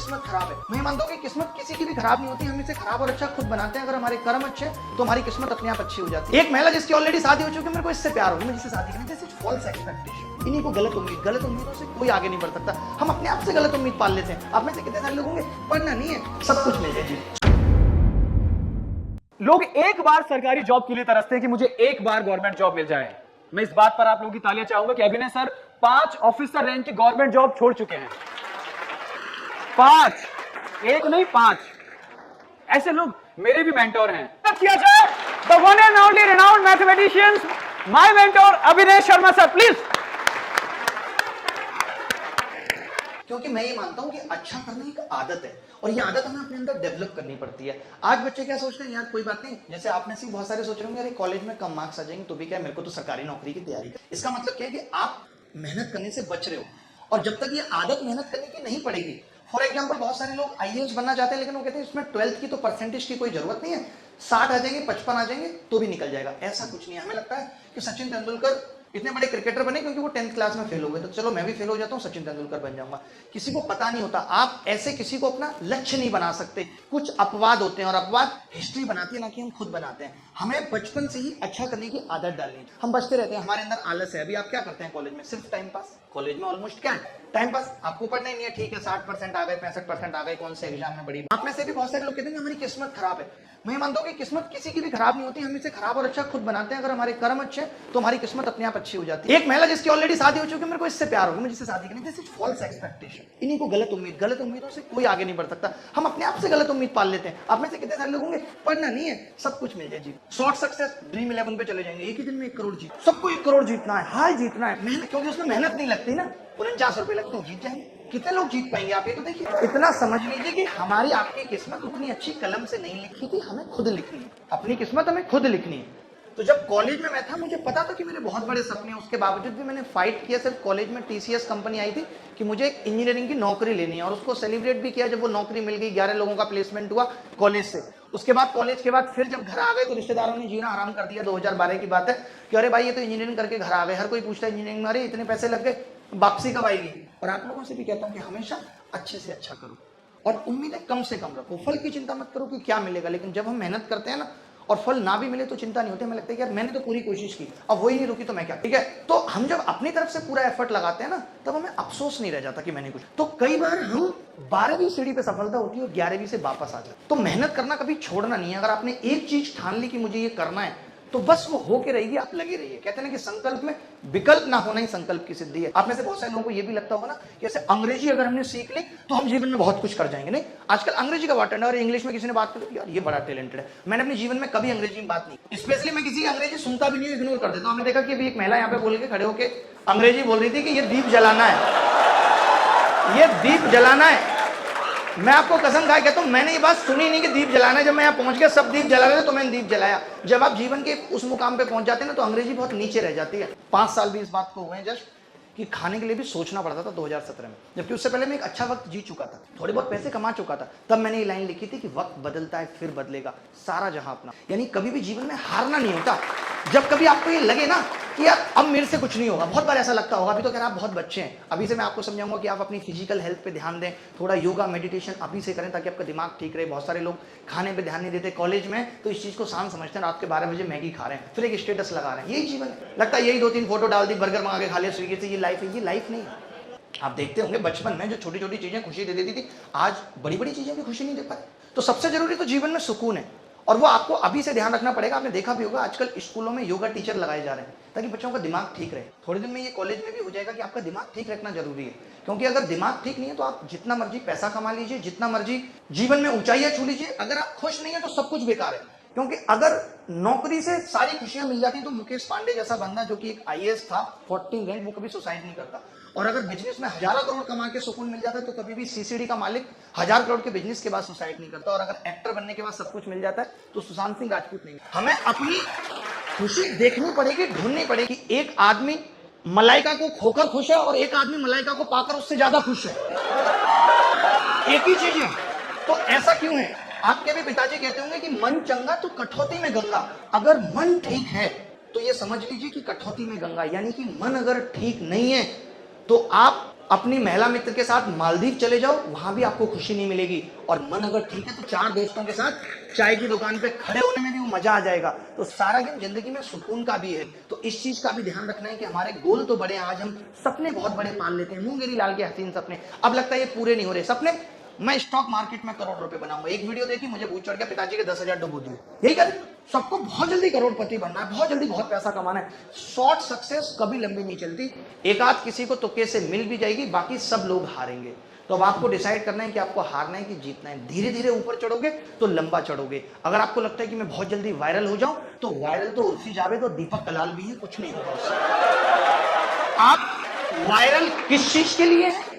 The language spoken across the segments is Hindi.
किस्मत खराब है। मैं मानता हूँ कि किस्मत किसी की भी खराब नहीं होती, हम इसे खराब और अच्छा खुद बनाते हैं। अगर हमारे कर्म अच्छे तो हमारी किस्मत अपने आप अच्छी हो जाती है। एक महिला जिसकी ऑलरेडी शादी हो चुकी है, मेरे को इससे प्यार होगी, मैं जिससे शादी करनी, जैसे फॉल्स एक्सपेक्टेशन, इन्हीं को गलत उम्मीदों से कोई आगे नहीं बढ़ सकता। हम अपने आप से गलत उम्मीद पाल लेते हैं। आप में से कितने सारे लोग होंगे पढ़ना नहीं है, सब कुछ मिल जाए जी। लोग एक बार सरकारी जॉब के लिए तरसते हैं कि मुझे एक बार गवर्नमेंट जॉब मिल जाए। मैं इस बात पर आप लोगों की तालियां चाहूंगा कि अभिनय सर 5 ऑफिसर रैंक की गवर्नमेंट जॉब छोड़ चुके हैं। 5, एक नहीं 5। ऐसे लोग मेरे भी मेंटोर हैं। किया जाए the one and only renowned mathematicians, my mentor अभिनय शर्मा सर, प्लीज। क्योंकि मैं ये मानता हूं कि अच्छा करना एक आदत है और ये आदत हमें अपने अंदर डेवलप करनी पड़ती है। आज बच्चे क्या सोचते हैं, यार कोई बात नहीं, जैसे आप में से बहुत सारे सोच रहे होंगे, अरे कॉलेज में कम मार्क्स आ जाएंगे तो भी क्या, मेरे को तो सरकारी नौकरी की तैयारी है। इसका मतलब क्या है कि आप मेहनत करने से बच रहे हो, और जब तक ये आदत मेहनत करने की नहीं पड़ेगी। फॉर एग्जाम्पल, बहुत सारे लोग आईएएस बनना चाहते हैं, लेकिन वो कहते हैं इसमें 12th की तो परसेंटेज की कोई जरूरत नहीं है, 60 आ जाएंगे, 55 आ जाएंगे तो भी निकल जाएगा। ऐसा कुछ नहीं है। हमें लगता है कि सचिन तेंदुलकर इतने बड़े क्रिकेटर बने क्योंकि वो 10th क्लास में फेल हो गए, तो चलो मैं भी फेल हो जाता हूँ, सचिन तेंदुलकर बन जाऊंगा। किसी को पता नहीं होता, आप ऐसे किसी को अपना लक्ष्य नहीं बना सकते। कुछ अपवाद होते हैं और अपवाद हिस्ट्री बनाती है, ना कि हम खुद बनाते हैं। हमें बचपन से ही अच्छा करने की आदत डालनी है। हम बचते रहते हैं, हमारे अंदर आलस है। अभी आप क्या करते हैं कॉलेज में? सिर्फ टाइम पास। कॉलेज में ऑलमोस्ट क्या है, टाइम पास। आपको पढ़ना ही नहीं है, ठीक है, 60% आ गए, 65% आ गए, कौन से एग्जाम में बड़ी। आप में से भी बहुत सारे लोग कहते हैं हमारी किस्मत खराब है। मैं मानता हूँ कि किस्मत किसी की भी खराब नहीं होती, हम इसे खराब और अच्छा खुद बनाते हैं। अगर हमारे कर्म अच्छे तो हमारी किस्मत अपने आप अच्छी हो जाती है। एक महिला जिसकी ऑलरेडी शादी हो चुकी है, मेरे को इससे प्यार होगी, मैं जिससे शादी करनी, जैसे फॉल्स एक्सपेक्टेशन, इन्हीं को गलत उम्मीदों से कोई आगे नहीं बढ़ सकता। हम अपने आप से गलत उम्मीद पाल लेते हैं। आप में से कितने सारे लोग होंगे पढ़ना नहीं है, सब कुछ मिल जाए जी। शॉर्ट सक्सेस, ड्रीम 11 पे चले जाएंगे, एक ही दिन में 1 करोड़ जीत, सबको 1 करोड़ जीतना है, हाल जीतना है, मेहनत, क्योंकि उसमें मेहनत नहीं लगती ना, 49 रुपए लगते हैं, जीत जाएंगे। कितने लोग जीत पाएंगे आप ये तो देखिए। इतना समझ लीजिए कि हमारी आपकी किस्मत उतनी अच्छी कलम से नहीं लिखी थी, हमें खुद लिखनी है। अपनी किस्मत हमें खुद लिखनी है। तो जब कॉलेज में मैं था, मुझे पता था कि मेरे बहुत बड़े सपने हैं, उसके बावजूद भी मैंने फाइट किया। सिर्फ कॉलेज में टीसीएस कंपनी आई थी कि मुझे एक इंजीनियरिंग की नौकरी लेनी है, और उसको सेलिब्रेट भी किया जब वो नौकरी मिल गई। 11 लोगों का प्लेसमेंट हुआ कॉलेज से। उसके बाद कॉलेज के बाद फिर जब घर आ गए तो रिश्तेदारों ने जीना आराम कर दिया। 2012 की बात है कि अरे भाई ये तो इंजीनियरिंग करके घर आ गए। हर कोई पूछता है इंजीनियरिंग में, अरे इतने पैसे लग गए, वापसी कब आएगी? और आप लोगों से भी कहता हूँ कि हमेशा अच्छे से अच्छा करो और उम्मीदें कम से कम रखो। फल की चिंता मत करो कि क्या मिलेगा, लेकिन जब हम मेहनत करते हैं ना और फल ना भी मिले तो चिंता नहीं होती। हमें लगता है कि यार मैंने तो पूरी कोशिश की, अब वही नहीं रुकी तो मैं क्या। ठीक है, तो हम जब अपनी तरफ से पूरा एफर्ट लगाते हैं ना, तब हमें अफसोस नहीं रह जाता कि मैंने कुछ। तो कई बार हम 12वीं सीढ़ी पे सफलता होती है और 11वीं से वापस आ जाते। तो मेहनत करना कभी छोड़ना नहीं है। अगर आपने एक चीज ठान ली कि मुझे ये करना है, तो बस वो होके रहेगी, आप लगे रहिए। कहते हैं ना कि संकल्प में विकल्प ना होना ही संकल्प की सिद्धि है। आप में से बहुत सारे लोगों को ये भी लगता होगा ना कि जैसे अंग्रेजी अगर हमने सीख ली तो हम जीवन में बहुत कुछ कर जाएंगे। नहीं, आजकल अंग्रेजी का बहुत ट्रेंड है। और इंग्लिश में किसी ने बात करी, यार ये बड़ा टैलेंटेड है। मैंने अपने जीवन में कभी अंग्रेजी में बात नहीं, स्पेशली मैं किसी अंग्रेजी सुनता भी नहीं, इग्नोर कर देता हूं। हमने देखा कि अभी एक महिला यहाँ पे बोल के खड़े होकर अंग्रेजी बोल रही थी कि ये दीप जलाना है, ये दीप जलाना है। मैं आपको कसम खा कहता हूं, मैंने ये बात सुनी नहीं कि दीप जलाना है। जब मैं यहाँ पहुंच गया, सब दीप जला रहे थे तो मैंने दीप जलाया। जब आप जीवन के उस मुकाम पे पहुंच जाते हैं ना, तो अंग्रेजी बहुत नीचे रह जाती है। 5 साल भी इस बात को हुए जस्ट कि खाने के लिए भी सोचना पड़ता था 2017 में, जबकि उससे पहले मैं एक अच्छा वक्त जी चुका था, थोड़े बहुत पैसे कमा चुका था। तब मैंने ये लाइन लिखी थी कि वक्त बदलता है फिर बदलेगा सारा जहां अपना। यानी कभी भी जीवन में हारना नहीं होता। जब कभी आपको ये लगे ना कि यार अब मेरे से कुछ नहीं होगा, बहुत बार ऐसा लगता होगा। अभी तो कह रहा आप बहुत बच्चे हैं, अभी से मैं आपको समझाऊंगा कि आप अपनी फिजिकल हेल्थ पे ध्यान दें, थोड़ा योगा मेडिटेशन अभी से करें ताकि आपका दिमाग ठीक रहे। बहुत सारे लोग खाने पे ध्यान नहीं देते कॉलेज में, तो इस चीज को शान समझते हैं। रात के 12 बजे मैगी खा रहे हैं, फिर एक स्टेटस लगा रहे हैं, यही जीवन है। लगता है यही 2-3 फोटो डाल दी, बर्गर मंगा के खा लिया स्विगी से, ये लाइफ है। ये लाइफ नहीं है। आप देखते होंगे बचपन में जो छोटी छोटी चीजें खुशी दे देती थी, आज बड़ी बड़ी चीजें भी खुशी नहीं दे पाती। तो सबसे जरूरी तो जीवन में सुकून है, और वो आपको अभी से ध्यान रखना पड़ेगा। आपने देखा भी होगा आजकल स्कूलों में योगा टीचर लगाए जा रहे हैं ताकि बच्चों का दिमाग ठीक रहे। थोड़े दिन में ये कॉलेज में भी हो जाएगा कि आपका दिमाग ठीक रखना जरूरी है, क्योंकि अगर दिमाग ठीक नहीं है तो आप जितना मर्जी पैसा कमा लीजिए, जितना मर्जी जीवन में ऊंचाइयां छू लीजिए, अगर आप खुश नहीं है तो सब कुछ बेकार है। क्योंकि अगर नौकरी से सारी खुशियां मिल जाती तो मुकेश पांडे जैसा बंदा जो कि एक आईएएस था 14 रैंक, वो कभी सुसाइड नहीं करता। और अगर बिजनेस में हजारों करोड़ कमा के सुकून मिल जाता है तो कभी भी सीसीडी का मालिक 1000 करोड़ के बिजनेस के बाद सुसाइड नहीं करता। और अगर एक्टर बनने के बाद सब कुछ मिल जाता है तो सुशांत सिंह राजपूत नहीं। हमें अपनी खुशी देखनी पड़ेगी, ढूंढनी पड़ेगी। एक आदमी मलाइका को खोकर खुश है और एक आदमी मलाइका को पाकर उससे ज्यादा खुश है, एक ही चीज है। तो ऐसा क्यों है? आपके भी पिताजी कहते होंगे कि मन चंगा तो कठौती में गंगा। अगर मन ठीक है तो ये समझ लीजिए कि कठौती में गंगा, यानी कि मन अगर ठीक नहीं है तो आप अपनी महिला मित्र के साथ मालदीव चले जाओ, वहां भी आपको खुशी नहीं मिलेगी। और मन अगर ठीक है तो 4 दोस्तों के साथ चाय की दुकान पे खड़े होने में भी वो मजा आ जाएगा। तो सारा दिन जिंदगी में सुकून का भी है। तो इस चीज का भी ध्यान रखना है कि हमारे गोल तो बड़े हैं, आज हम सपने बहुत बड़े पाल लेते हैं, मुंगेरी लाल के हसीन सपने, अब लगता है ये पूरे नहीं हो रहे सपने। मैं स्टॉक मार्केट में करोड़ रुपए बनाऊंगा, एक वीडियो देखी, मुझे भूत चढ़ गया, पिताजी के 10,000 डुबो दिए। यही कर, सबको बहुत जल्दी करोड़पति बनना है, बहुत जल्दी बहुत पैसा कमाना है। शॉर्ट सक्सेस कभी लंबी नहीं चलती, एक आध किसी को तुक्के से मिल भी जाएगी, बाकी सब लोग हारेंगे। तो अब आपको डिसाइड करना है कि आपको हारना है कि जीतना है। धीरे धीरे ऊपर चढ़ोगे तो लंबा चढ़ोगे। अगर आपको लगता है कि मैं बहुत जल्दी वायरल हो जाऊं, तो वायरल तो उर्फी जावेद और दीपक कलाल भी है, कुछ नहीं होगा उससे। आप वायरल किस चीज के लिए है,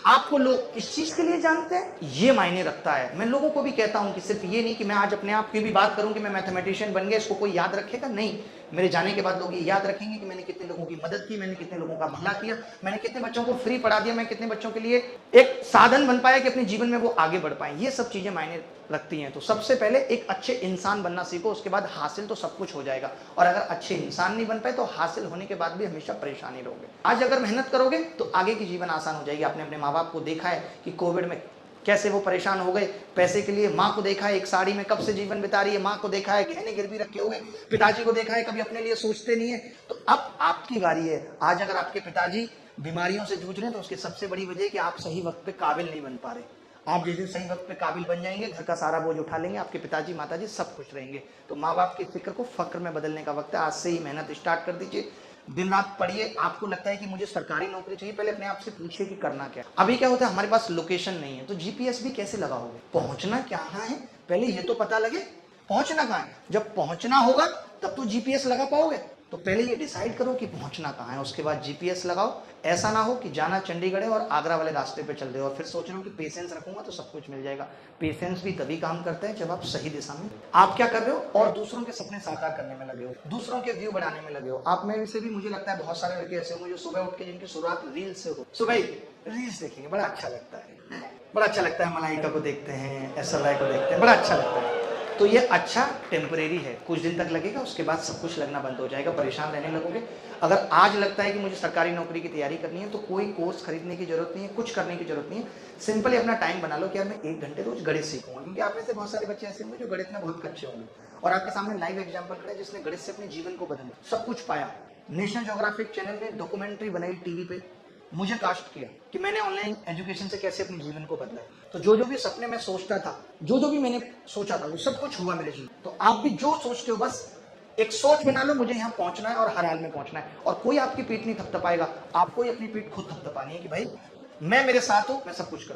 आपको लोग किस चीज के लिए जानते हैं, ये मायने रखता है। मैं लोगों को भी कहता हूं कि सिर्फ ये नहीं कि मैं आज अपने आप की भी बात करूं कि मैं मैथमेटिशियन बन गया, इसको कोई याद रखेगा, नहीं। मेरे जाने के बाद लोग ये याद रखेंगे कि मैंने कितने लोगों की मदद की, मैंने कितने लोगों का भला किया, मैंने कितने बच्चों को फ्री पढ़ा दिया, मैं कितने बच्चों के लिए एक साधन बन पाया कि अपने जीवन में वो आगे बढ़ पाए। ये सब चीजें मायने रखती हैं। तो सबसे पहले एक अच्छे इंसान बनना सीखो, उसके बाद हासिल तो सब कुछ हो जाएगा। और अगर अच्छे इंसान नहीं बन पाए तो हासिल होने के बाद भी हमेशा परेशानी रहोगे। आज अगर मेहनत करोगे तो आगे की जीवन आसान हो जाएगी। आपने अपने माँ बाप को देखा है कि कोविड में कैसे वो परेशान हो गए पैसे के लिए। माँ को देखा है एक साड़ी में कब से जीवन बिता रही है, माँ को देखा है गहने गिरवी रखे हुए, पिताजी को देखा है कभी अपने लिए सोचते नहीं है। तो अब आपकी बारी है। आज अगर आपके पिताजी बीमारियों से जूझ रहे हैं तो उसकी सबसे बड़ी वजह है कि आप सही वक्त पे काबिल नहीं बन पा रहे। आप जिस दिन सही वक्त पे काबिल बन जाएंगे, घर का सारा बोझ उठा लेंगे, आपके पिताजी माताजी सब खुश रहेंगे। तो माँ बाप की फिक्र को फक्र में बदलने का वक्त है। आज से ही मेहनत स्टार्ट कर दीजिए, दिन रात पढ़िए। आपको लगता है कि मुझे सरकारी नौकरी चाहिए, पहले अपने आप से पूछिए कि करना क्या। अभी क्या होता है, हमारे पास लोकेशन नहीं है तो जीपीएस भी कैसे लगाओगे, पहुंचना क्या है पहले ये तो पता लगे, पहुंचना कहाँ है। जब पहुंचना होगा तब तो जीपीएस लगा पाओगे। तो पहले ये डिसाइड करो कि पहुंचना कहाँ है, उसके बाद जीपीएस लगाओ। ऐसा ना हो कि जाना चंडीगढ़ है और आगरा वाले रास्ते पे चल रहे हो और फिर सोच रहे हो कि पेशेंस रखूंगा तो सब कुछ मिल जाएगा। पेशेंस भी तभी काम करते हैं जब आप सही दिशा में आप क्या कर रहे हो और दूसरों के सपने साकार करने में लगे हो, दूसरों के व्यू बढ़ाने में लगे हो। आप में से भी मुझे लगता है बहुत सारे लड़के ऐसे होंगे जो सुबह उठ के जिनकी शुरुआत रील से हो, सुबह रील्स देखेंगे, बड़ा अच्छा लगता है, बड़ा अच्छा लगता है। मलाइका को देखते हैं, एसएलआई को देखते हैं, बड़ा अच्छा लगता है। तो ये अच्छा टेम्परेरी है, कुछ दिन तक लगेगा, उसके बाद सब कुछ लगना बंद हो जाएगा, परेशान रहने लगोगे। अगर आज लगता है कि मुझे सरकारी नौकरी की तैयारी करनी है तो कोई कोर्स खरीदने की जरूरत नहीं है, कुछ करने की जरूरत नहीं है। सिंपली अपना टाइम बना लो कि यार मैं 1 घंटे रोज गणित सीखूंगा, क्योंकि आप में से बहुत सारे बच्चे ऐसे होंगे जो गणित में बहुत अच्छे होंगे और आपके सामने लाइव एग्जाम्पल खड़ा है जिसने गणित से अपने जीवन को बदला, सब कुछ पाया। नेशनल ज्योग्राफिक चैनल ने डॉक्यूमेंट्री बनाई टीवी पे, मुझे कास्ट किया कि मैंने ऑनलाइन एजुकेशन से कैसे अपने जीवन को बदला। तो जो जो भी सपने मैं सोचता था, जो जो भी मैंने सोचा था, वो सब कुछ हुआ मेरे जीवन। तो आप भी जो सोचते हो बस एक सोच बना लो, मुझे यहाँ पहुंचना है और हर हाल में पहुंचना है। और कोई आपकी पीठ नहीं थपथपाएगा, आपको ही अपनी पीठ खुद थपथपानी है कि भाई मैं मेरे साथ हूं, मैं सब कुछ करूँ।